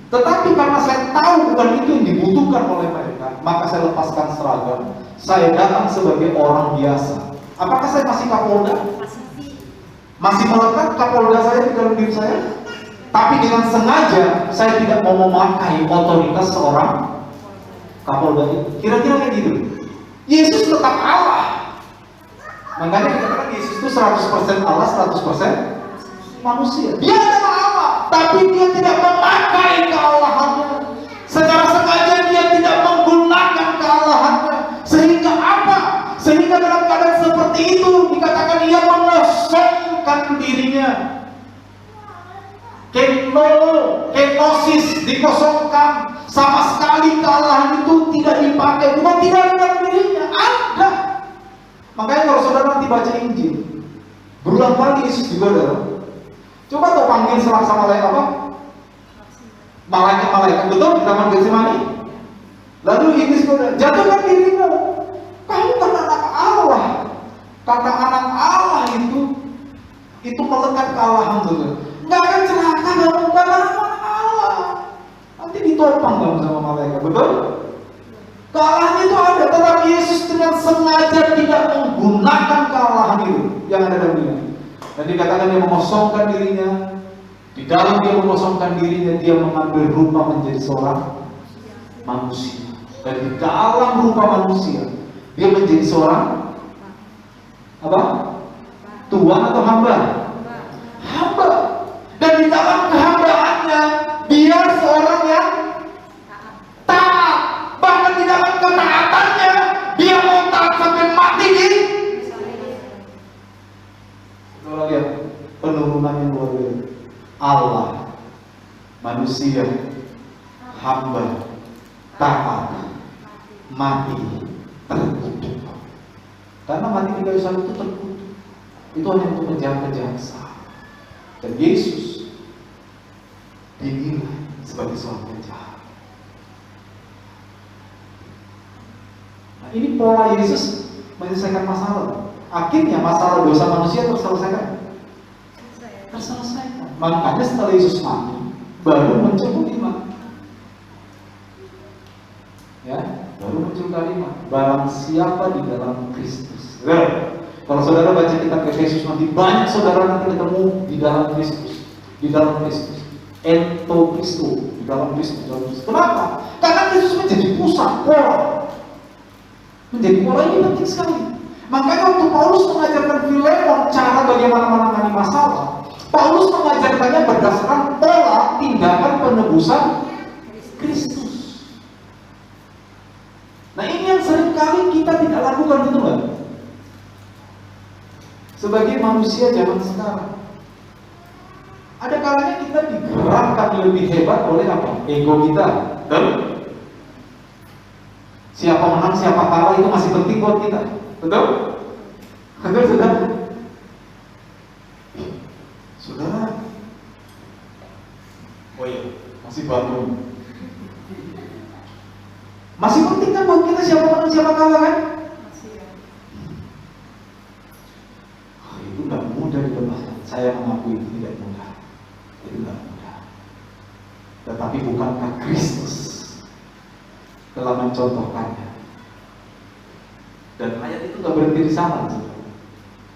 Tetapi karena saya tahu bukan itu yang dibutuhkan oleh mereka, maka saya lepaskan seragam. Saya datang sebagai orang biasa. Apakah saya masih Kapolda? Masih melekat Kapolda saya di dalam diri saya? Tapi dengan sengaja saya tidak mau memakai otoritas seorang Kapolda itu. Kira-kira kayak gitu. Yesus tetap Allah. Makanya dikatakan Yesus itu 100% Allah, 100% manusia. Dia adalah Allah, tapi dia tidak memakai keallahannya. Secara sengaja dia tidak menggunakan keallahannya. Sehingga apa? Sehingga dalam keadaan seperti itu dikatakan ia mengosongkan dirinya. Kenosis, dikosongkan. Sama sekali keallahan itu tidak dipakai. Bukan tidak ada dalam dirinya, ada. Makanya kalau saudara nanti baca Injil, berulang kali Yesus juga ada. Coba tuh panggil sama malaikat apa? Malaikat, betul? Di taman Getsemani. Lalu Iblis berkata, jatuhkan dirimu. Kamu kan anak Allah. Kata anak Allah itu melekat keallahan saudara. Nggak akan celaka kamu, karena anak Allah. Nanti ditopang kamu sama malaikat, betul? Keallahan itu ada, tetapi Yesus dengan sengaja tidak menggunakan keallahan itu yang ada dalam dirinya. Dan dikatakan dia mengosongkan dirinya. Di dalam dia mengosongkan dirinya, dia mengambil rupa menjadi seorang manusia. Dan di dalam rupa manusia, dia menjadi seorang apa? Tuan atau hamba? Hamba. Dan di dalam kehambaannya, dia seorang yang taat. Bahkan di dalam ketaatannya, dia mau taat sampai mati di. Saudara lihat penurunan yang luar biasa. Allah, manusia, hamba, taat, mati, terkutuk. Karena mati di kayu salib itu terkutuk. Itu hanya untuk penjahat-penjahat sah. Dan Yesus dinilai sebagai seorang penjahat. Nah, ini pola Yesus menyelesaikan masalah. Akhirnya masalah dosa manusia terselesaikan. Terselesaikan. Makanya setelah Yesus mati, baru muncul kalimat. Ya, baru muncul kalimat. Barang siapa di dalam Kristus. Kalau saudara baca kitab Efesus nanti, banyak saudara nanti ketemu di dalam Kristus, di dalam Kristus, ento Kristo, di dalam Kristus, di dalam Kristus. Kenapa? Karena Kristus menjadi pusat, pola. Menjadi pola ini penting sekali. Makanya waktu Paulus mengajarkan Filemon cara bagaimana menangani masalah, Paulus mengajarkannya berdasarkan pola tindakan penebusan Kristus. Nah ini yang seringkali kita tidak lakukan, betul nggak? Sebagai manusia zaman sekarang, ada kalanya kita digerakkan lebih hebat oleh apa? Ego kita. Dan siapa menang, siapa kalah itu masih penting buat kita. Betul? Betul, sudah. Saudara, oh iya, masih baru. Masih penting kan buat kita siapa menang, siapa kalah kan? Itu tidak mudah dilepaskan. Saya mengakui itu tidak mudah. Itu tidak mudah. Tetapi bukankah Kristus telah mencontohkannya? Dan ayat itu nggak berhenti di sana.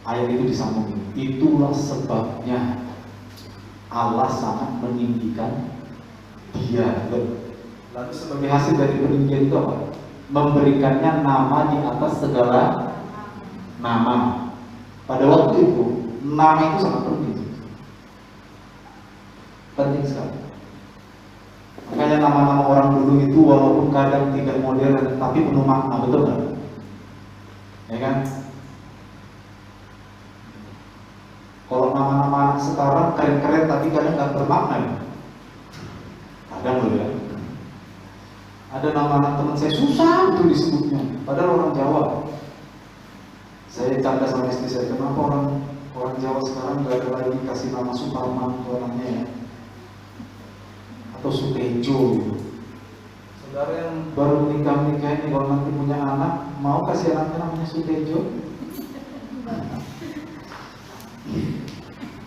Ayat itu disambung. Itulah sebabnya Allah sangat meninggikan Dia. Lalu sebagai hasil dari peninggian itu apa? Memberikannya nama di atas segala nama. Pada waktu itu, nama itu sangat penting. Penting sekali. Makanya nama-nama orang dulu itu walaupun kadang tidak modern, tapi penuh makna, betul nggak? Ya kan? Kalau nama-nama anak sekarang keren-keren, tapi kadang nggak bermakna. Ya? Kadang loh ya. Ada nama anak teman saya susah itu disebutnya, padahal orang Jawa. Saya canda sama istri saya, kenapa orang Jawa sekarang nggak ada lagi kasih nama Suparman ke anaknya ya? Atau Sutejo gitu. Saudara yang baru menikah ini kalau nanti punya anak, mau kasih anaknya namanya Sutejo?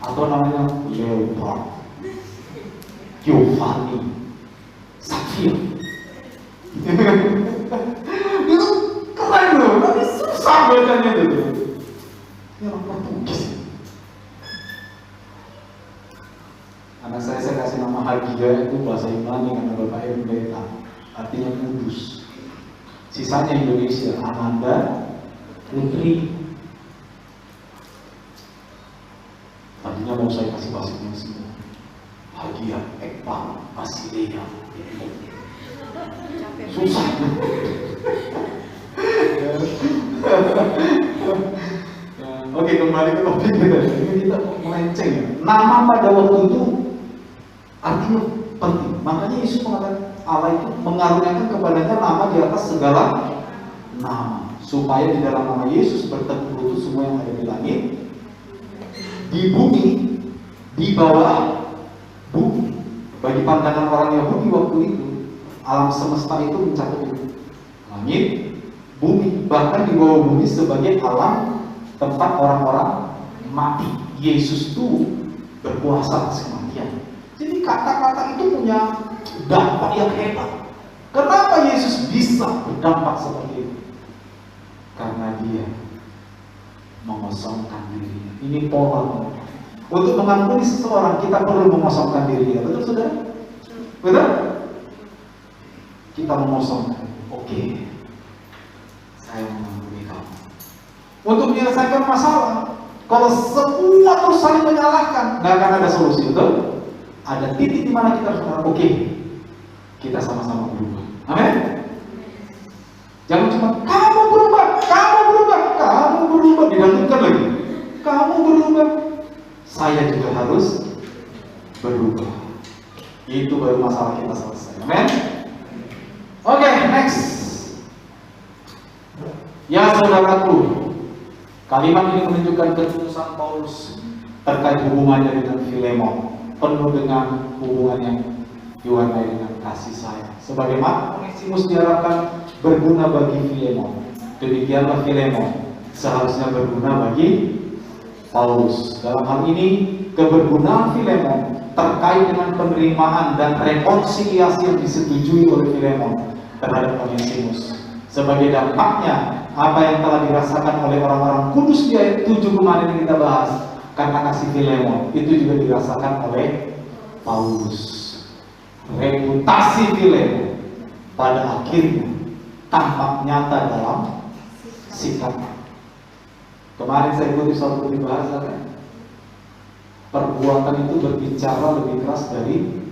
Atau namanya Leopard, Giovanni, Safir? Itu keren loh, tapi susah bacanya itu. Ini orang Portugis. Anak saya kasih nama Hagia, itu bahasa Yunani karena bapaknya pendeta, artinya kudus. Sisanya Indonesia, Ananda, Putri. Tadinya mau saya kasih bahasa Indonesia, Hagia, Ekpa, Basilea. Susah. Oke, kembali ke topik kita. Ini kita melenceng ya. Nama pada waktu itu artinya penting. Makanya Yesus mengatakan Allah itu mengaruniakan kepadanya nama di atas segala nama, supaya di dalam nama Yesus bertekuk lutut semua yang ada di langit, di bumi, di bawah bumi. Bagi pandangan orang Yahudi waktu itu, alam semesta itu mencakup langit, bumi, bahkan di bawah bumi sebagai alam tempat orang-orang mati. Yesus itu berkuasa atas kematian. Jadi kata-kata itu punya dampak yang hebat. Kenapa Yesus bisa berdampak seperti itu? Karena dia mengosongkan dirinya. Ini pola. Untuk mengampuni seseorang kita perlu mengosongkan dirinya. Betul saudara? Betul? Kita mengosongkan. Oke, saya mengampuni kamu. Untuk menyelesaikan masalah, kalau semua terus saling menyalahkan, nggak akan ada solusi. Betul? Ada titik di mana kita harus mengatakan, oke, kita sama-sama berubah. Amin? Jangan cuma kamu berubah, digantungkan lagi. Kamu berubah, saya juga harus berubah. Itu baru masalah kita selesai. Amin? Oke, next. Ya saudaraku, kalimat ini menunjukkan ketulusan Paulus terkait hubungannya dengan Filemon, penuh dengan hubungan yang diwarnai dengan kasih sayang. Sebagaimana Onesimus diharapkan berguna bagi Filemon, demikianlah Filemon seharusnya berguna bagi Paulus. Dalam hal ini, kebergunaan Filemon terkait dengan penerimaan dan rekonsiliasi yang disetujui oleh Filemon terhadap Onesimus. Sebagai dampaknya, apa yang telah dirasakan oleh orang-orang kudus di ayat 7 kemarin yang kita bahas, karena kasih Filemon, itu juga dirasakan oleh Paulus. Reputasi Filemon pada akhirnya tampak nyata dalam sikapnya. Kemarin saya ikuti suatu bahasa kan, perbuatan itu berbicara lebih keras dari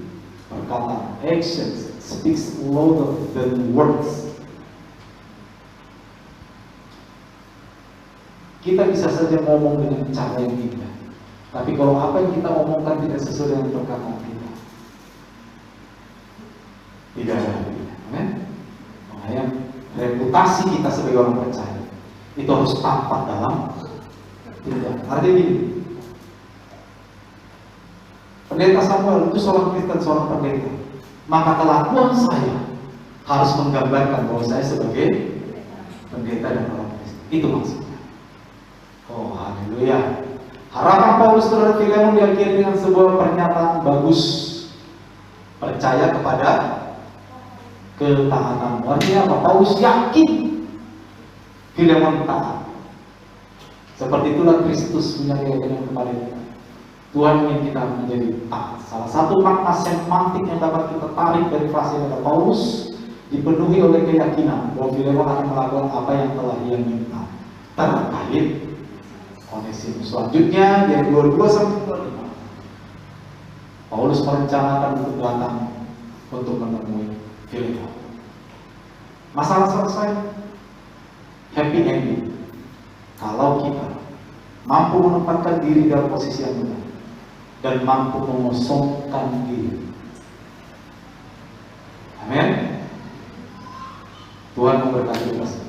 perkataan. Action speaks louder than words. Kita bisa saja ngomong dengan cara yang indah, tapi kalau apa yang kita omongkan tidak sesuai dengan perkataan kita, tidak ada artinya. Amen? Makanya reputasi kita sebagai orang percaya itu harus tampak dalam tindakan. Artinya gini, pendeta Samuel itu seorang Kristen, seorang pendeta, maka kelakuan saya harus menggambarkan bahwa saya sebagai pendeta dan orang Kristen. Itu maksudnya. Oh, haleluya. Harapan Paulus terhadap Filemon diakhiri dengan sebuah pernyataan bagus. Percaya kepada ketaatan. Artinya apa? Paulus yakin Filemon taat. Seperti itulah Kristus punya keyakinan kepada kita. Tuhan ingin kita menjadi taat. Salah satu makna semantik yang dapat kita tarik dari frase kata Paulus dipenuhi oleh keyakinan bahwa Filemon akan melakukan apa yang telah ia minta terkait Onesimus. Selanjutnya dari 22-25 Paulus merencanakan untuk datang untuk menemui Filemon. Masalah selesai, happy ending kalau kita mampu menempatkan diri dalam posisi yang benar dan mampu mengosongkan diri. Amin. Tuhan memberkati kita.